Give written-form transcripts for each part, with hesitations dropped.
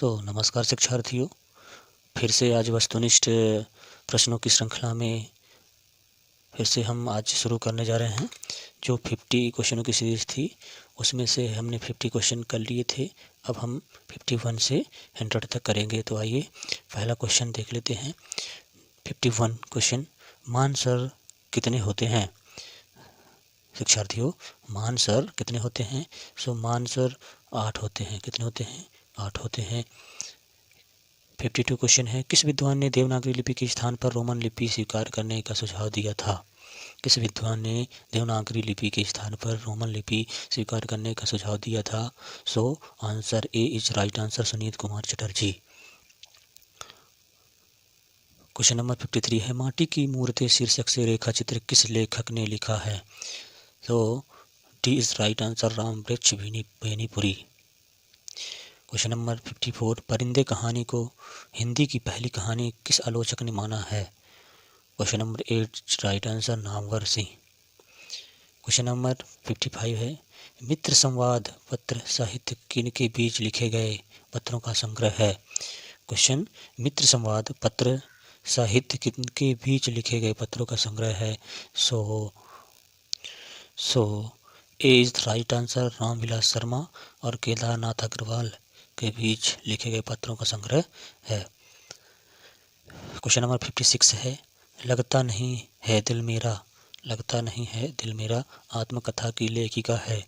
नमस्कार शिक्षार्थियों, फिर से आज वस्तुनिष्ठ प्रश्नों की श्रृंखला में फिर से हम आज शुरू करने जा रहे हैं। जो 50 क्वेश्चनों की सीरीज़ थी उसमें से हमने 50 क्वेश्चन कर लिए थे। अब हम 51 से 100 तक करेंगे। तो आइए पहला क्वेश्चन देख लेते हैं। 51 क्वेश्चन, मानसर कितने होते हैं? शिक्षार्थियों, मानसर कितने होते हैं? मानसर 8 होते हैं। कितने होते हैं? 8 होते हैं। 52 क्वेश्चन है, किस विद्वान ने देवनागरी लिपि के स्थान पर रोमन लिपि स्वीकार करने का सुझाव दिया था? किस विद्वान ने देवनागरी लिपि के स्थान पर रोमन लिपि स्वीकार करने का सुझाव दिया था? Answer A is right answer, Sunit Kumar Chatterjee. Question number 53 है, माटी की मूर्तें शीर्षक से रेखा चित्र किस लेखक ने लिखा है? D is right answer, Ram वृक्ष बेनीपुरी। क्वेश्चन नंबर 54, परिंदे कहानी को हिंदी की पहली कहानी किस आलोचक ने माना है? Question number 8 right answer, Namvar Singh. Question number 55 है, मित्र संवाद पत्र साहित्य किनके बीच लिखे गए पत्रों का संग्रह है? क्वेश्चन, मित्र संवाद पत्र साहित्य किनके बीच लिखे गए पत्रों का संग्रह है? A is right answer, Ramvilas Sharma और केदारनाथ अग्रवाल के बीच लिखे गए पत्रों का संग्रह है। क्वेश्चन नंबर 56 है, लगता नहीं है दिल मेरा, लगता नहीं है दिल मेरा आत्मकथा की लेखिका है?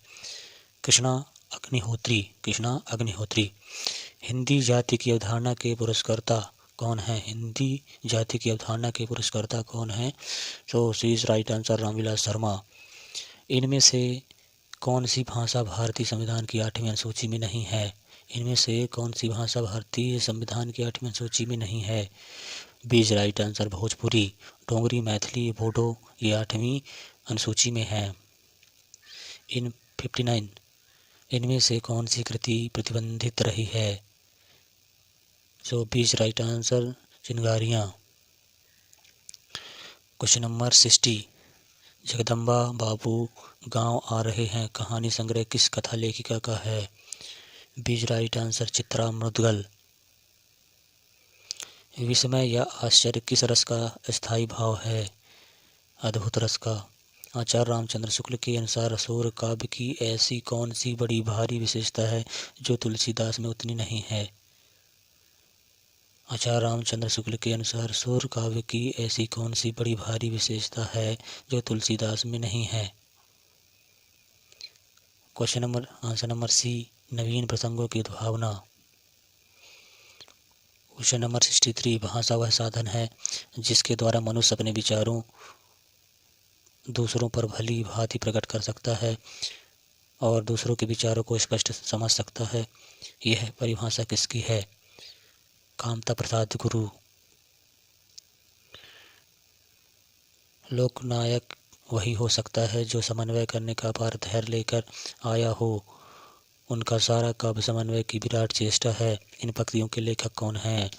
कृष्णा अग्निहोत्री। हिंदी जाति की अवधारणा के पुरस्कर्ता कौन है? हिंदी जाति की अवधारणा के पुरस्कर्ता कौन है? C is right answer, Ramvilas Sharma. इनमें से कौन सी भाषा भारतीय संविधान की 8वीं अनुसूची में नहीं है? इनमें से कौन सी भाषा भारतीय संविधान की 8वीं अनुसूची में नहीं है? B is right answer, Bhojpuri. Dogri, Maithili, Bodo ये 8वीं अनुसूची में है। 59, इनमें से कौन सी कृति प्रतिबंधित रही है? बी इज राइट आंसर, चिंगारियाँ। क्वेश्चन नंबर 60, जगदम्बा बाबू गांव आ रहे हैं कहानी संग्रह किस कथा लेखिका का है? B is right answer, Chitra Mudgal. विस्मय या आश्चर्य किस रस का स्थायी भाव है? अद्भुत रस का। आचार्य रामचंद्र शुक्ल के अनुसार असुर काव्य की ऐसी कौन सी बड़ी भारी विशेषता है जो तुलसीदास में उतनी नहीं है? आचार्य रामचंद्र शुक्ल के अनुसार असुर काव्य की ऐसी कौन सी बड़ी भारी विशेषता है जो तुलसीदास में नहीं है? आंसर नंबर सी, नवीन प्रसंगों की उद्भावना। क्वेश्चन नंबर 63, भाषा वह साधन है जिसके द्वारा मनुष्य अपने विचारों दूसरों पर भली भांति प्रकट कर सकता है और दूसरों के विचारों को स्पष्ट समझ सकता है। यह परिभाषा किसकी है? कामता प्रसाद गुरु। लोकनायक वही हो सकता है जो समन्वय करने का अपार धैर्य लेकर आया हो। उनका सारा काव्य समन्वय की विराट चेष्टा है। इन पंक्तियों के लेखक कौन हैं?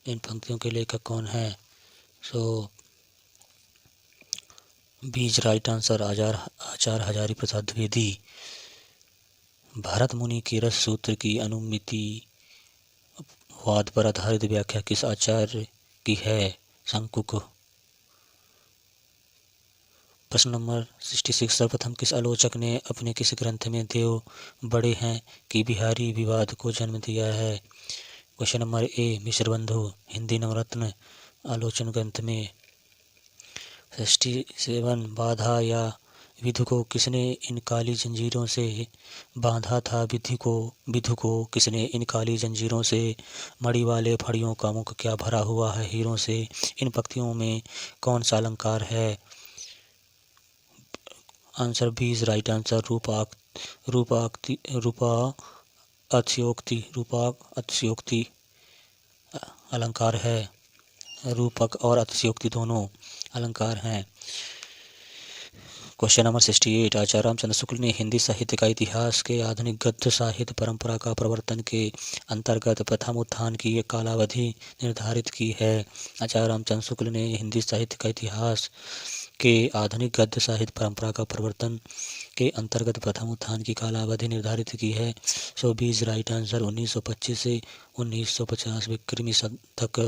इन पंक्तियों के लेखक कौन हैं? बी इज राइट आंसर, आचार्य हजारी प्रसाद द्विवेदी। भरत मुनि के रस सूत्र की अनुमिति वाद पर आधारित व्याख्या किस आचार्य की है? शंकुक। प्रश्न नंबर 66, सर्वप्रथम किस आलोचक ने अपने किस ग्रंथ में देव बड़े हैं कि बिहारी विवाद को जन्म दिया है? Question number A, Mishrabandhu. Hindi Navratna आलोचन ग्रंथ में। 67, बाधा या विधु को किसने इन काली जंजीरों से बांधा था? विधु को किसने इन काली जंजीरों से? मणि वाले फड़ियों का मुख क्या भरा हुआ है हीरों से? इन पंक्तियों में कौन सा अलंकार है? Answer B is right answer, अतिशयोक्ति अलंकार है। रूपक और अतिशयोक्ति दोनों अलंकार हैं। क्वेश्चन नंबर 68, आचार्य रामचंद्र शुक्ल ने हिंदी साहित्य का इतिहास के आधुनिक गद्य साहित्य परंपरा का प्रवर्तन के अंतर्गत प्रथम उत्थान की कालावधि निर्धारित की है। आचार्य रामचंद्र शुक्ल ने हिंदी साहित्य का इतिहास के आधुनिक गद्य साहित्य परंपरा का प्रवर्तन के अंतर्गत प्रथम उत्थान की कालावधि निर्धारित की है। सो 20 राइट आंसर। 1925 से 1950 विक्रमी शतक।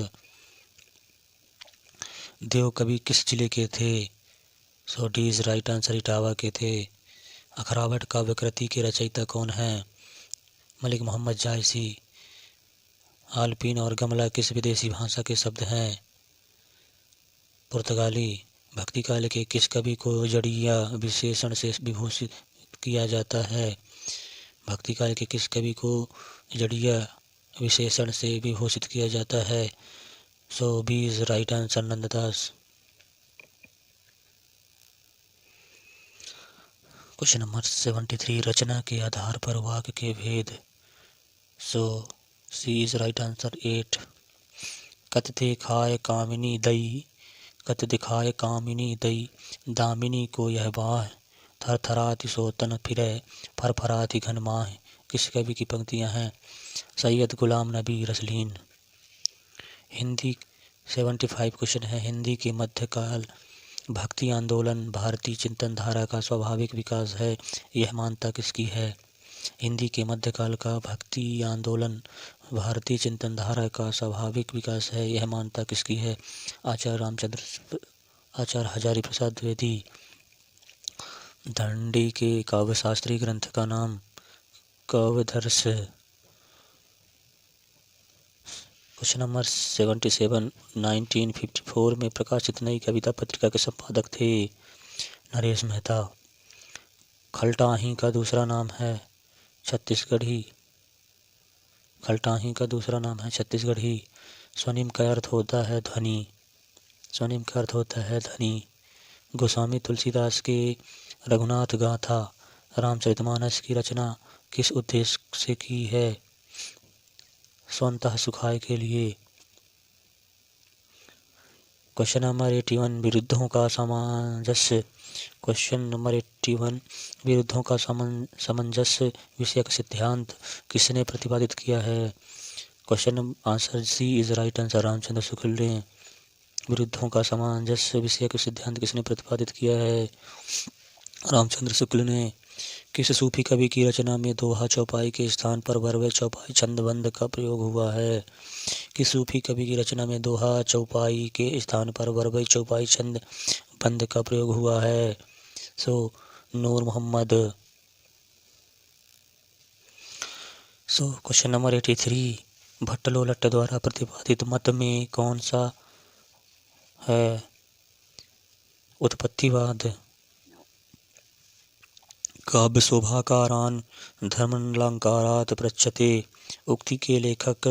देव कवि किस जिले के थे? So D is right answer, Etawah के थे। अखरावट काव्य कृति के रचयिता कौन है? मलिक मोहम्मद जायसी। आलपीन और गमला किस विदेशी भाषा के शब्द हैं? पुर्तगाली। भक्ति काल के किस कवि को जड़िया विशेषण से विभूषित किया जाता है? भक्ति काल के किस कवि को जड़िया विशेषण से विभूषित किया जाता है? So B is right answer, Nanddas. Question number 73, रचना के आधार पर वाक्य के भेद। So C is right answer, 8। कत दिखाए कामिनी दई, कत दिखाए कामिनी दई, दामिनी को यह बाह, थरथराति सो तन फिरे, फरफराति घन माह। किस कवि की पंक्तियां हैं? सैयद गुलाम नबी रसलीन। हिंदी 75 क्वेश्चन है। हिंदी के मध्यकाल भक्ति आंदोलन भारतीय चिंतन धारा का स्वाभाविक विकास है, यह मान्यता किसकी है? हिंदी के मध्यकाल का भक्ति आंदोलन भारतीय चिंतन धारा का स्वाभाविक विकास है, यह मान्यता किसकी है? आचार्य हजारी प्रसाद द्विवेदी। दंडी के काव्यशास्त्रीय ग्रंथ का नाम? काव्यदर्श। क्वेश्चन नंबर 77, 1954 में प्रकाशित नई कविता पत्रिका के संपादक थे? नरेश मेहता। खलटाही का दूसरा नाम है छत्तीसगढ़ी। खलटाही का दूसरा नाम है छत्तीसगढ़ी। स्वनिम का अर्थ होता है ध्वनि। स्वनिम का अर्थ होता है ध्वनि। गोस्वामी तुलसीदास के रघुनाथ गाथा रामचरितमानस की रचना किस उद्देश्य से की है? स्वतः सुखाय के लिए। क्वेश्चन नंबर 81, विरुद्धों का सामंजस्य। क्वेश्चन नंबर 81, विरुद्धों का सामंजस्य विषयक सिद्धांत किसने प्रतिपादित किया है? Question answer C is right answer, Ramchandra Shukla ने। विरुद्धों का सामंजस्य विषयक सिद्धांत किसने प्रतिपादित किया है? रामचंद्र शुक्ल ने। किस सूफी कवि की रचना में दोहा चौपाई के स्थान पर वर्वे चौपाई छंदबंद का प्रयोग हुआ है? किस सूफी कवि की रचना में दोहा चौपाई के स्थान पर वर्वे चौपाई छंद बंद का प्रयोग हुआ है? सो नूर मोहम्मद। सो क्वेश्चन नंबर 83, भट्टलोलट्ट द्वारा प्रतिपादित मत में कौन सा है? उत्पत्तिवाद। काव्य शोभाकारान धर्मालंकारात् पृच्छते, उक्ति के लेखक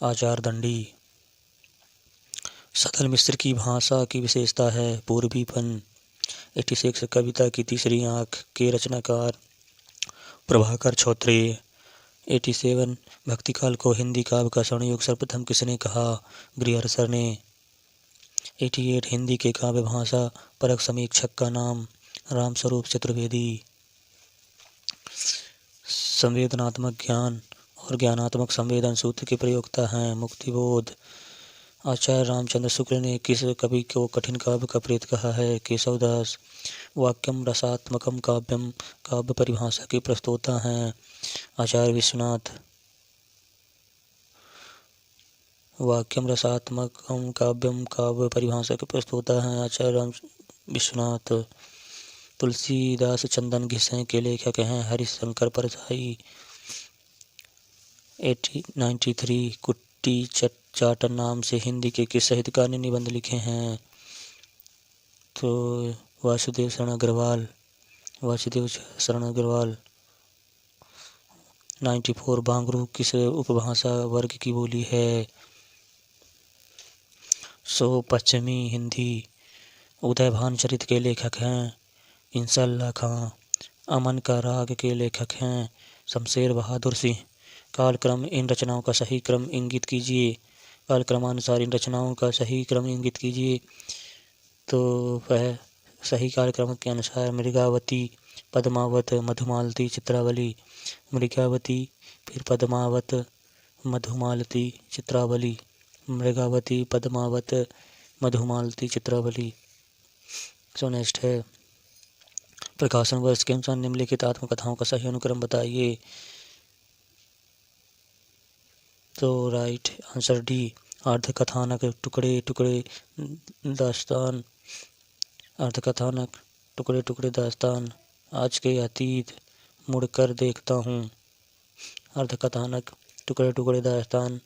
आचार्य दंडी। सदल मिश्र की भाषा की विशेषता है पूर्वीपन। 86 कविता की तीसरी आंख के रचनाकार प्रभाकर छौत्रे। 87 भक्तिकाल को हिंदी काव्य का स्वर्णयुग सर्वप्रथम किसने कहा? गृहर्षर ने। 88 हिंदी के काव्य भाषा परक समीक्षक का नाम? रामस्वरूप चतुर्वेदी। संवेदनात्मक ज्ञान और ज्ञानात्मक संवेदन सूत्र के प्रयोक्ता हैं मुक्तिबोध। आचार्य रामचंद्र शुक्ल ने किस कवि को कठिन काव्य का प्रेत कहा है? केशवदास। वाक्यम रसात्मकम काव्यम काव्य परिभाषा के प्रस्तोता हैं आचार्य विश्वनाथ। वाक्यम रसात्मकम काव्यम काव्य परिभाषा के प्रस्तोता हैं आचार्य राम विश्वनाथ। तुलसीदास चंदन घिसें के लेखक हैं हरिशंकर परसाई। 93 कुट्टी चाटन नाम से हिंदी के किस साहित्यकार ने निबंध लिखे हैं? तो वासुदेव शरण अग्रवाल। वासुदेव शरण अग्रवाल। 94 बांगरू किस उपभाषा वर्ग की बोली है? सो पश्चिमी हिंदी। उदय भानुचरित के लेखक हैं इंशाअल्लाह खां। अमन का राग के लेखक हैं शमशेर बहादुर सिंह। कालक्रम इन रचनाओं का सही क्रम इंगित कीजिए। कालक्रमानुसार इन रचनाओं का सही क्रम इंगित कीजिए। तो वह सही कालक्रम के अनुसार मृगावती, पद्मावत, मधुमालती, चित्रावली। मृगावती, फिर पद्मावत, मधुमालती, चित्रावली। मृगावती, पद्मावत, मधुमालती, चित्रावली। सो नेक्स्ट है प्रकाशन वर्ष के अनुसार निम्नलिखित आत्मकथाओं का सही अनुक्रम बताइए। तो राइट आंसर डी, अर्धकथानक टुकड़े टुकड़े दास्तान, अर्धकथानक टुकड़े टुकड़े दास्तान, आज के अतीत मुड़कर देखता हूँ। अर्धकथानक टुकड़े टुकड़े दास्तान,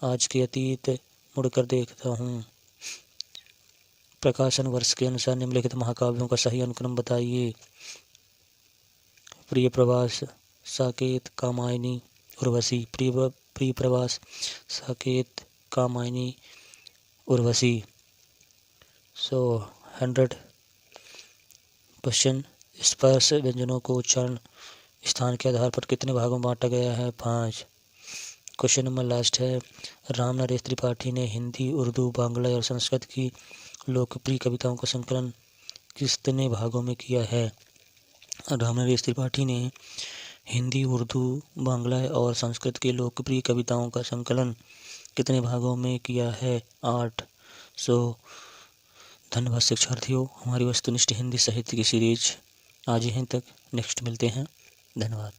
आज के अतीत मुड़कर देखता हूँ। प्रकाशन वर्ष के अनुसार निम्नलिखित महाकाव्यों का सही अनुक्रम बताइए। प्रिय प्रवास, साकेत, कामायनी, उर्वशी। प्रिय प्रवास, साकेत, कामायनी, उर्वशी। सो 100 क्वेश्चन। स्पर्श व्यंजनों को उच्चारण स्थान के आधार पर कितने भागों में बांटा गया है? 5। क्वेश्चन नंबर लास्ट है, राम नरेश त्रिपाठी ने हिंदी, उर्दू, बांग्ला और संस्कृत की लोकप्रिय कविताओं का संकलन कितने भागों में किया है? राम नरेश त्रिपाठी ने हिंदी, उर्दू, बांग्ला और संस्कृत की लोकप्रिय कविताओं का संकलन कितने भागों में किया है? 8। सो धन्यवाद शिक्षार्थियों, हमारी वस्तुनिष्ठ हिंदी साहित्य की सीरीज आज यहीं तक। नेक्स्ट मिलते हैं। धन्यवाद।